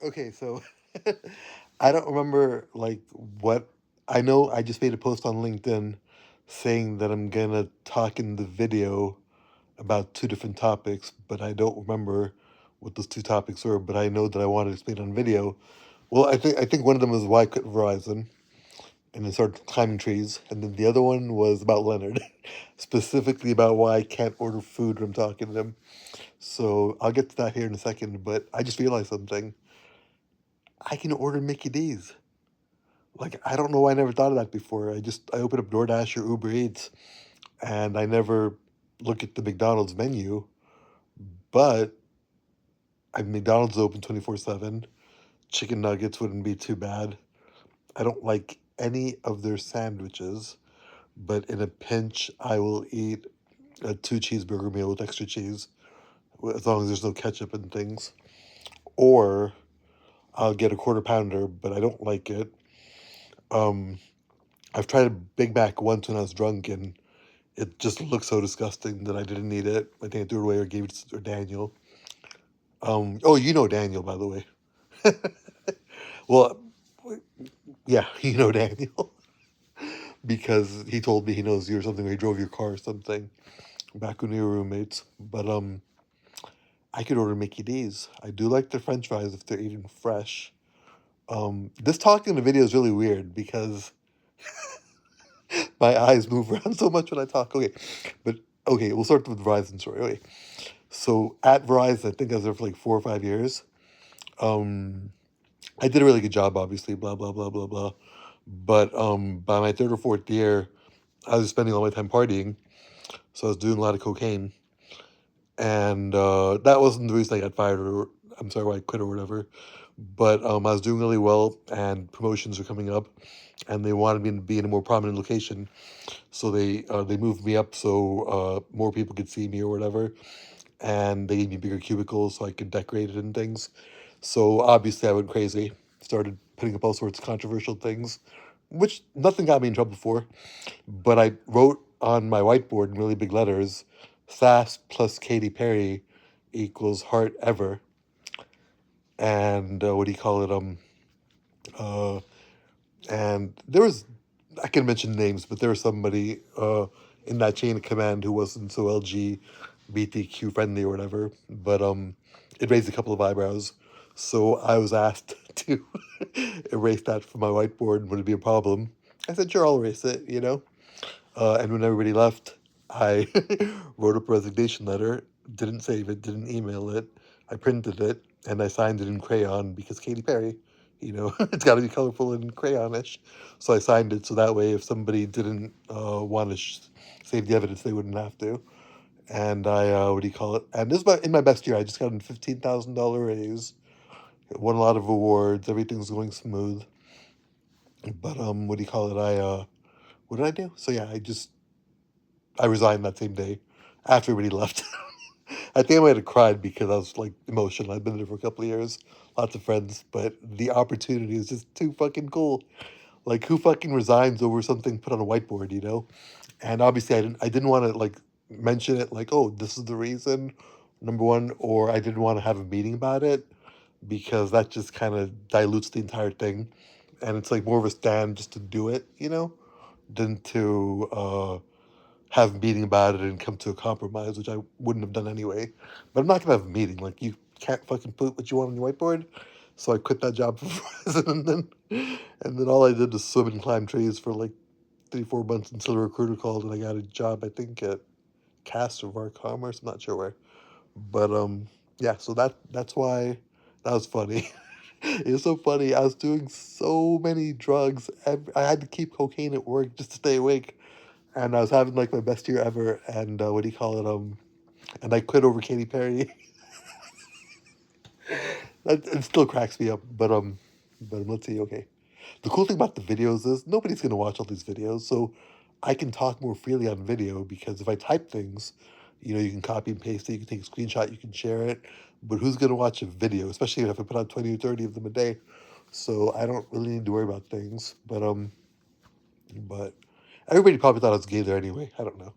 Okay, so I don't remember like what I know. I just made a post on LinkedIn saying that I'm gonna talk in the video about two different topics, but I don't remember what those two topics were. But I know that I wanted to explain on video. Well, I think one of them was why I quit Verizon and then started climbing trees, and then the other one was about Leonard, specifically about why I can't order food when I'm talking to him. So I'll get to that here in a second. But I just realized something. I can order Mickey D's. Like I don't know why I never thought of that before. I open up DoorDash or Uber Eats and I never look at the McDonald's menu, but McDonald's is open 24/7. Chicken nuggets wouldn't be too bad. I don't like any of their sandwiches, but in a pinch I will eat a two cheeseburger meal with extra cheese as long as there's no ketchup and things. Or I'll get a quarter pounder, but I don't like it. Um I've tried a Big Mac once when I was drunk and it just looked so disgusting that I didn't eat it. I think I threw it away or gave it to Daniel. Oh, you know Daniel, by the way. Well, yeah, you know Daniel because he told me he knows you or something, or he drove your car or something back when we were roommates. But I could order Mickey D's. I do like the French fries if they're eaten fresh. This talking in the video is really weird because my eyes move around so much when I talk. Okay, but okay, we'll start with the Verizon story. Okay, so at Verizon, I think I was there for like 4 or 5 years. Um, I did a really good job, obviously, blah, blah, blah, blah, blah. But by my third or fourth year, I was spending all my time partying. So I was doing a lot of cocaine. And that wasn't the reason I got fired or, I'm sorry, why I quit or whatever. But I was doing really well and promotions were coming up and they wanted me to be in a more prominent location. So they moved me up so more people could see me or whatever. And they gave me bigger cubicles so I could decorate it and things. So obviously I went crazy, started putting up all sorts of controversial things, which nothing got me in trouble for. But I wrote on my whiteboard in really big letters, "SAS plus Katy Perry equals heart ever." And what do you call it? Uh, and there was, I can mention names, but there was somebody in that chain of command who wasn't so LGBTQ friendly or whatever. But it raised a couple of eyebrows. So I was asked to erase that from my whiteboard. Would it be a problem? I said, sure, I'll erase it, you know? And when everybody left, I wrote up a resignation letter, didn't save it, didn't email it. I printed it, and I signed it in crayon because Katy Perry, it's got to be colorful and crayonish. So I signed it so that way if somebody didn't want to save the evidence, they wouldn't have to. And I, what do you call it? And this is in my best year. I just got a $15,000 raise, won a lot of awards, everything's going smooth. But what do you call it? What did I do? So yeah, I resigned that same day after everybody left. I think I might have cried because I was like emotional. I've been there for a couple of years, lots of friends, but the opportunity is just too fucking cool. Like who fucking resigns over something put on a whiteboard, you know? And obviously I didn't want to like mention it like, oh, this is the reason, number one, or I didn't want to have a meeting about it because that just kind of dilutes the entire thing. And it's like more of a stand just to do it, than to have a meeting about it and come to a compromise, which I wouldn't have done anyway. But I'm not gonna have a meeting. Like you can't fucking put what you want on your whiteboard. So I quit that job for Verizon, and then all I did was swim and climb trees for like 3 4 months until a recruiter called and I got a job. I think at Cast or VAR Commerce. I'm not sure where, but yeah. So that's why that was funny. It was so funny. I was doing so many drugs. I had to keep cocaine at work just to stay awake and I was having like my best year ever. And what do you call it? And I quit over Katy Perry. It still cracks me up, but let's see. Okay, the cool thing about the videos is nobody's gonna watch all these videos, so I can talk more freely on video because if I type things, you can copy and paste it, you can take a screenshot, you can share it. But who's gonna watch a video, especially if I put out 20 or 30 of them a day? So I don't really need to worry about things. But everybody probably thought I was gay there anyway. I don't know.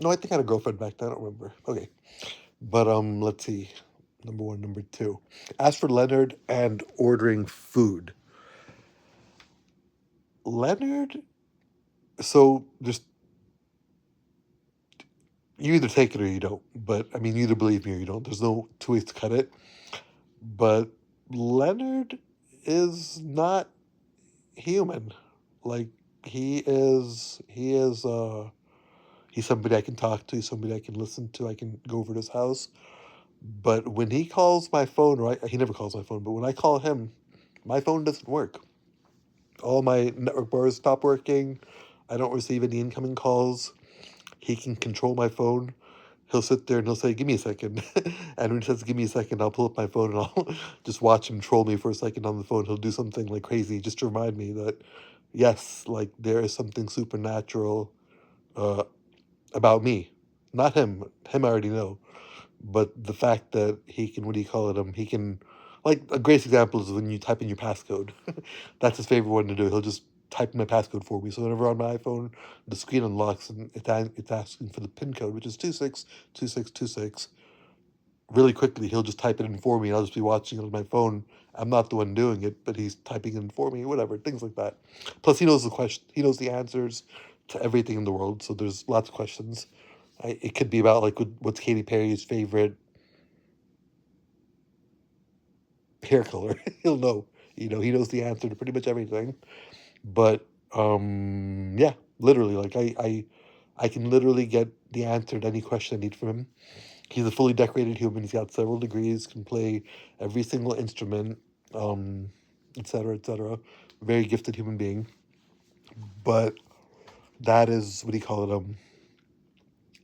No, I think I had a girlfriend back then. I don't remember. Okay. But let's see. Number one. Number two. As for Leonard and ordering food, Leonard. So there's you either take it or you don't. But I mean, you either believe me or you don't. There's no two ways to cut it. But Leonard is not human. Like he is he's somebody I can talk to, somebody I can listen to, I can go over to his house. But when he calls my phone, right, he never calls my phone, but when I call him, my phone doesn't work. All my network bars stop working. I don't receive any incoming calls. He can control my phone. He'll sit there and he'll say, "Give me a second." And when he says, "Give me a second," I'll pull up my phone and I'll just watch him troll me for a second on the phone. He'll do something like crazy just to remind me that, yes, like there is something supernatural uh, about me. Not him. Him I already know. But the fact that he can, what do you call it? He can, like a great example is when you type in your passcode. That's his favorite one to do. He'll just type in my passcode for me. So whenever on my iPhone, the screen unlocks and it's asking for the PIN code, which is 262626. Really quickly, he'll just type it in for me. I'll just be watching it on my phone. I'm not the one doing it, but he's typing it in for me, whatever, things like that. Plus, he knows the question. He knows the answers to everything in the world. So there's lots of questions. It could be about like what's Katy Perry's favorite hair color. He'll know. He knows the answer to pretty much everything. But yeah, literally, like I can literally get the answer to any question I need from him. He's a fully decorated human. He's got several degrees. Can play every single instrument, um, etc., etc. Very gifted human being. But that is what do you call it?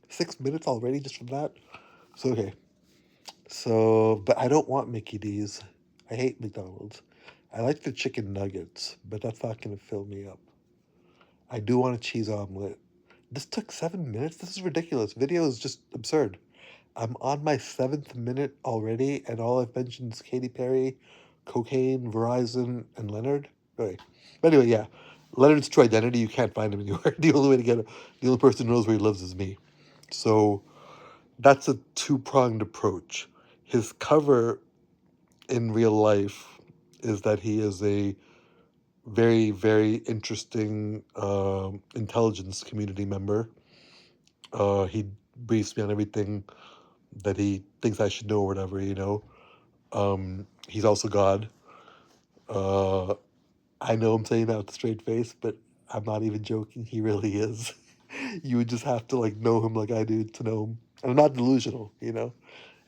6 minutes already just from that. So okay. So, but I don't want Mickey D's. I hate McDonald's. I like the chicken nuggets, but that's not gonna fill me up. I do want a cheese omelet. This took 7 minutes. This is ridiculous. Video is just absurd. I'm on my seventh minute already, and all I've mentioned is Katy Perry, cocaine, Verizon, and Leonard. Okay. But anyway, yeah. Leonard's true identity. You can't find him anywhere. The only way to get him, the only person who knows where he lives is me. So that's a two-pronged approach. His cover in real life is that he is a very, very interesting intelligence community member. He briefs me on everything that he thinks I should know or whatever. He's also God. Uh, I know I'm saying that with a straight face, but I'm not even joking. He really is. You would just have to like know him like I do to know him. And I'm not delusional.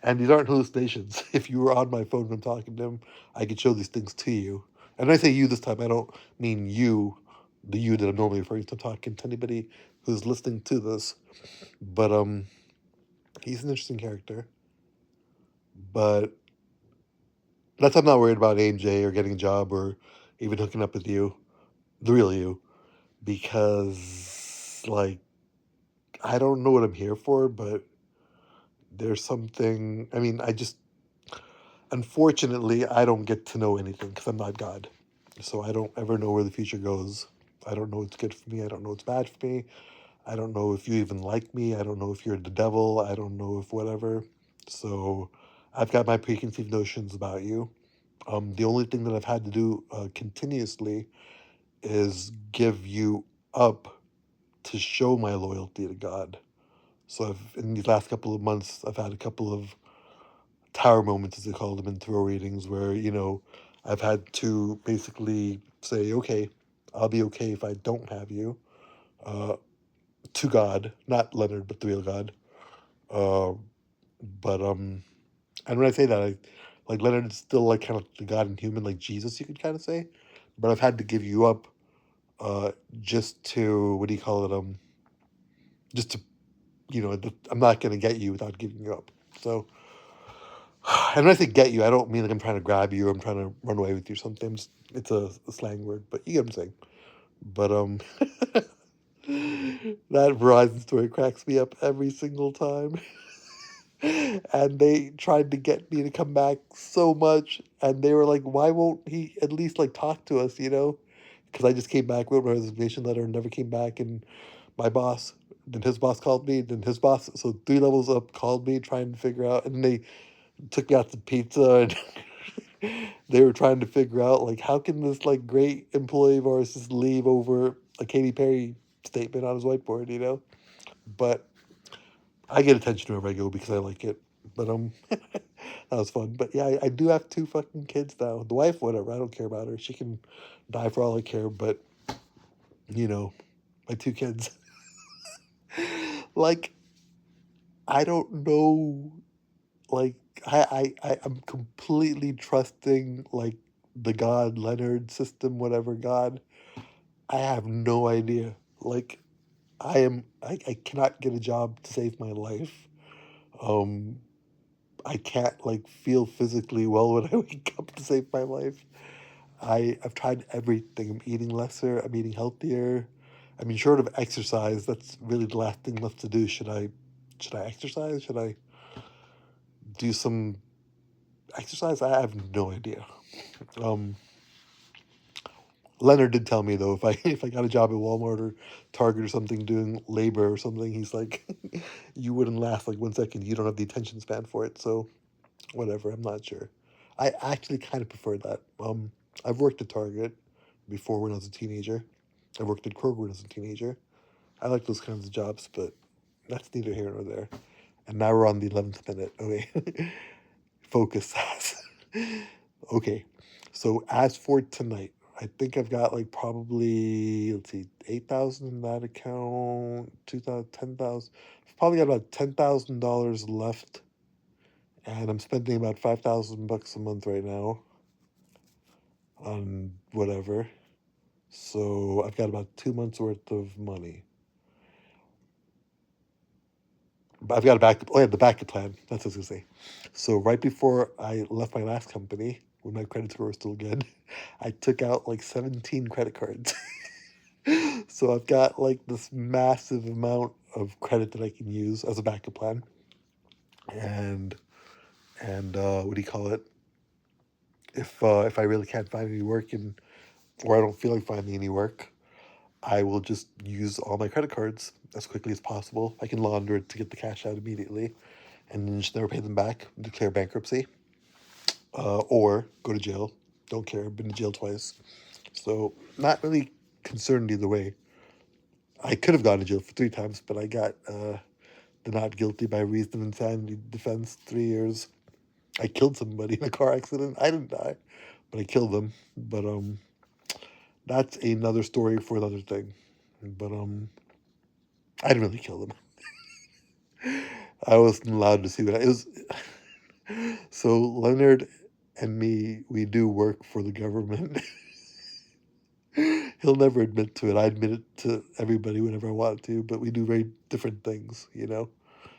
And these aren't hallucinations. If you were on my phone when I'm talking to him, I could show these things to you. And when I say you this time, I don't mean you, the you that I'm normally referring to. I'm talking to anybody who's listening to this. But he's an interesting character. But that's I'm not worried about AMJ or getting a job or even hooking up with you, the real you, because like I don't know what I'm here for, but there's something. I mean, I just unfortunately I don't get to know anything because I'm not God, so I don't ever know where the future goes. I don't know what's good for me. I don't know what's bad for me. I don't know if you even like me. I don't know if you're the devil. I don't know if whatever. So I've got my preconceived notions about you. The only thing that I've had to do continuously is give you up to show my loyalty to God. So in these last couple of months, I've had a couple of tower moments, as they call them in tarot readings, where I've had to basically say, okay, I'll be okay if I don't have you, uh, to God, not Leonard, but the real God. Uh, but and when I say that, like Leonard's still like kind of the God in human, like Jesus, you could kind of say. But I've had to give you up, uh, just to what do you call it? Just to I'm not gonna get you without giving you up. So, and when I say get you, I don't mean like I'm trying to grab you or I'm trying to run away with you or something. It's a slang word, but you get what I'm saying. But that Verizon story cracks me up every single time. And they tried to get me to come back so much, and they were like, "Why won't he at least like talk to us?" Because I just came back, wrote my resignation letter, and never came back. And my boss, then his boss called me, then his boss, so 3 levels up, called me trying to figure out, and they took me out to pizza, and they were trying to figure out like how can this like great employee of ours just leave over a Katy Perry statement on his whiteboard, you know? But I get attention wherever I go because I like it. But that was fun. But yeah, I do have two fucking kids now. The wife, whatever, I don't care about her. She can die for all I care. But you know, my two kids, like I don't know, like I'm completely trusting like the God Leonard system, whatever God. I have no idea. Like I cannot get a job to save my life. Um, I can't like feel physically well when I wake up to save my life. I've tried everything. I'm eating lesser. I'm eating healthier. I mean, short of exercise, that's really the last thing left to do. Should I exercise? Should I do some exercise? I have no idea. Um, Leonard did tell me though, if I if I got a job at Walmart or Target or something doing labor or something, he's like, you wouldn't last like 1 second. You don't have the attention span for it. So whatever. I'm not sure. I actually kind of prefer that. I've worked at Target before when I was a teenager. I worked at Kroger when I was a teenager. I like those kinds of jobs, but that's neither here nor there. And now we're on the 11th minute. Okay. Focus. Okay. So as for tonight, I think I've got like probably, let's see, 8,000 in that account, 2,000, 10,000. I've probably got about $10,000 left, and I'm spending about 5,000 bucks a month right now on whatever. So I've got about 2 months worth of money. But I've got a backup. Oh yeah, the backup plan. That's what I was gonna say. So right before I left my last company, when my credit score was still good, I took out like 17 credit cards. So I've got like this massive amount of credit that I can use as a backup plan. And what do you call it? If I really can't find any work and or I don't feel like finding any work, I will just use all my credit cards as quickly as possible. I can launder it to get the cash out immediately, and then just never pay them back. Declare bankruptcy, or go to jail. Don't care. Been to jail twice, so not really concerned either way. I could have gone to jail for 3 times, but I got the not guilty by reason of insanity defense. 3 years. I killed somebody in a car accident. I didn't die, but I killed them. But that's another story for another thing. But I didn't really kill them. I wasn't allowed to see what it was. So Leonard and me, we do work for the government. He'll never admit to it. I admit it to everybody whenever I want to, but we do very different things, you know?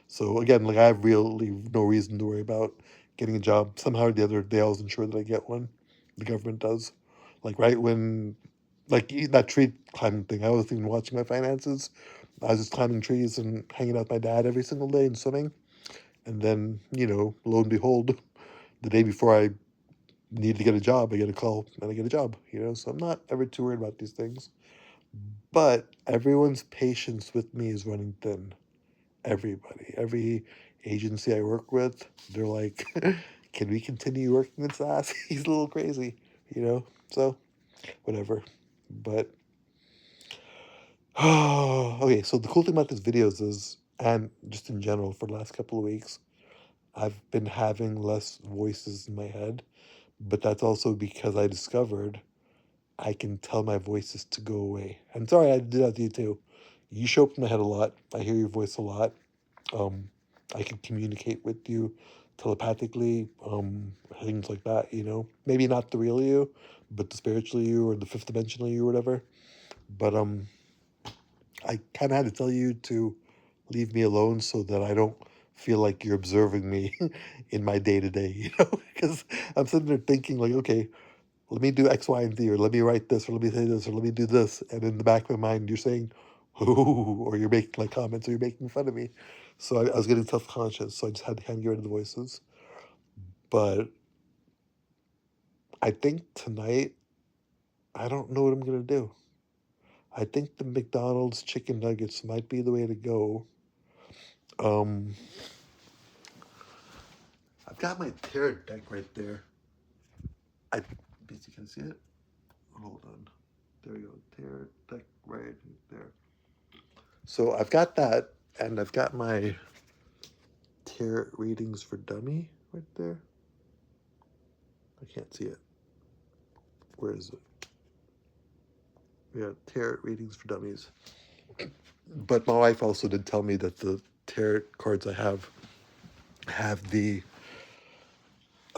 So again, like I have really no reason to worry about getting a job. Somehow or the other, they always ensure that I get one. The government does. Like right when, like that tree climbing thing, I wasn't even watching my finances. I was just climbing trees and hanging out with my dad every single day and swimming. And then, lo and behold, the day before I need to get a job, I get a call and I get a job, So I'm not ever too worried about these things. But everyone's patience with me is running thin. Everybody, every agency I work with, they're like, can we continue working this ass? He's a little crazy. So, whatever. But, okay, so the cool thing about these videos is, and just in general for the last couple of weeks, I've been having less voices in my head, but that's also because I discovered I can tell my voices to go away. And sorry, I did that to you too. You show up in my head a lot. I hear your voice a lot. Um, I can communicate with you telepathically, things like that. Maybe not the real you, but the spiritual you or the fifth dimensional you or whatever. But I kind of had to tell you to leave me alone so that I don't feel like you're observing me in my day to day. Because I'm sitting there thinking like, okay, let me do X, Y, and Z, or let me write this, or let me say this, or let me do this. And in the back of my mind, you're saying, ooh, or you're making like comments, or you're making fun of me. So I was getting self conscious, so I just had to kind of get rid of the voices. But I think tonight, I don't know what I'm going to do. I think the McDonald's chicken nuggets might be the way to go. Um, I've got my tarot deck right there. I bet you can see it. Hold on. There you go. Tarot deck right there. So I've got that, and I've got my tarot readings for dummy right there. I can't see it. Where is it? Yeah, tarot readings for dummies. But my wife also did tell me that the tarot cards I have the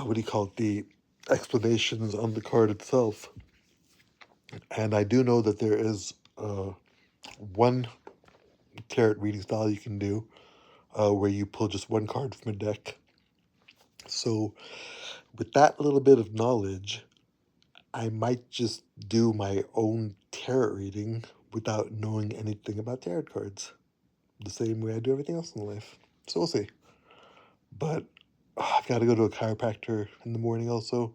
what do you call it, the explanations on the card itself. And I do know that there is one tarot reading style you can do where you pull just one card from a deck. So with that little bit of knowledge, I might just do my own tarot reading without knowing anything about tarot cards, the same way I do everything else in life. So we'll see. But I've got to go to a chiropractor in the morning also,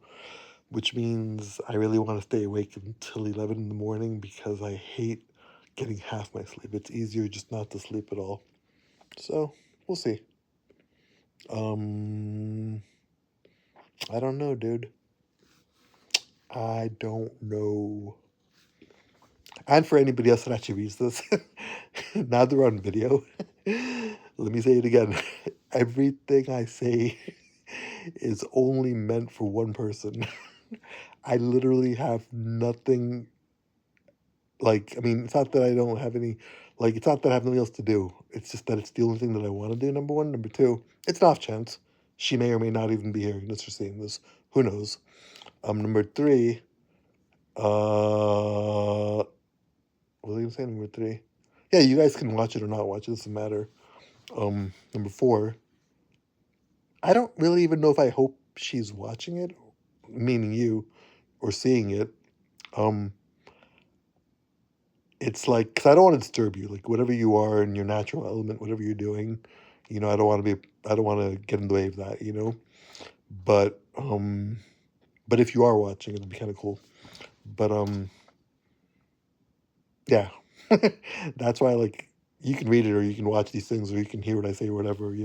which means I really want to stay awake until 11 in the morning because I hate getting half my sleep. It's easier just not to sleep at all. So we'll see. I don't know, dude. I don't know. And for anybody else that actually reads this, now they're on video. Let me say it again. Everything I say is only meant for one person. I literally have nothing. Like, I mean, it's not that I don't have any. Like, it's not that I have nothing else to do. It's just that it's the only thing that I want to do. Number one. Number two, it's an off chance. She may or may not even be hearing this or seeing this. Who knows? Number three. What was I gonna say? Number three. Yeah, you guys can watch it or not watch it. It doesn't matter. Number four. I don't really even know if I hope she's watching it, meaning you, or seeing it. It's like, because I don't want to disturb you. Like, whatever you are in your natural element, whatever you're doing, I don't want to get in the way of that, But if you are watching, it'd be kind of cool. But yeah, that's why, like, you can read it or you can watch these things or you can hear what I say or whatever,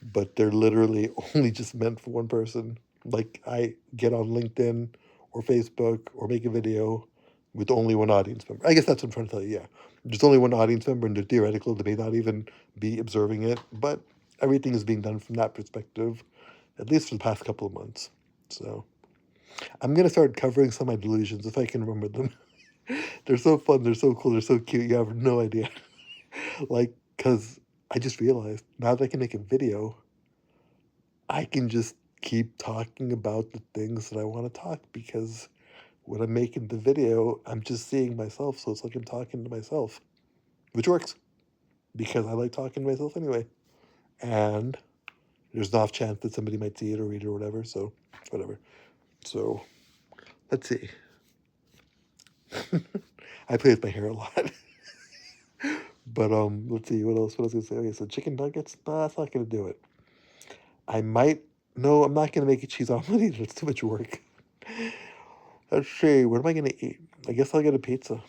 But they're literally only just meant for one person. Like, I get on LinkedIn or Facebook or make a video with only one audience member. I guess that's what I'm trying to tell you, yeah. There's only one audience member and they're theoretical. They may not even be observing it, but everything is being done from that perspective, at least for the past couple of months. So I'm going to start covering some of my delusions if I can remember them. They're so fun. They're so cool. They're so cute. You have no idea. Like, because I just realized now that I can make a video, I can just keep talking about the things that I want to talk because when I'm making the video, I'm just seeing myself. So it's like I'm talking to myself, which works because I like talking to myself anyway. And there's an off chance that somebody might see it or read it or whatever. So, whatever. So, let's see. I play with my hair a lot. But let's see, what else? What was I gonna say? Okay, so chicken nuggets? Nah, that's not gonna do it. I might. No, I'm not gonna make a cheese omelet either. It's too much work. Let's see. What am I gonna eat? I guess I'll get a pizza.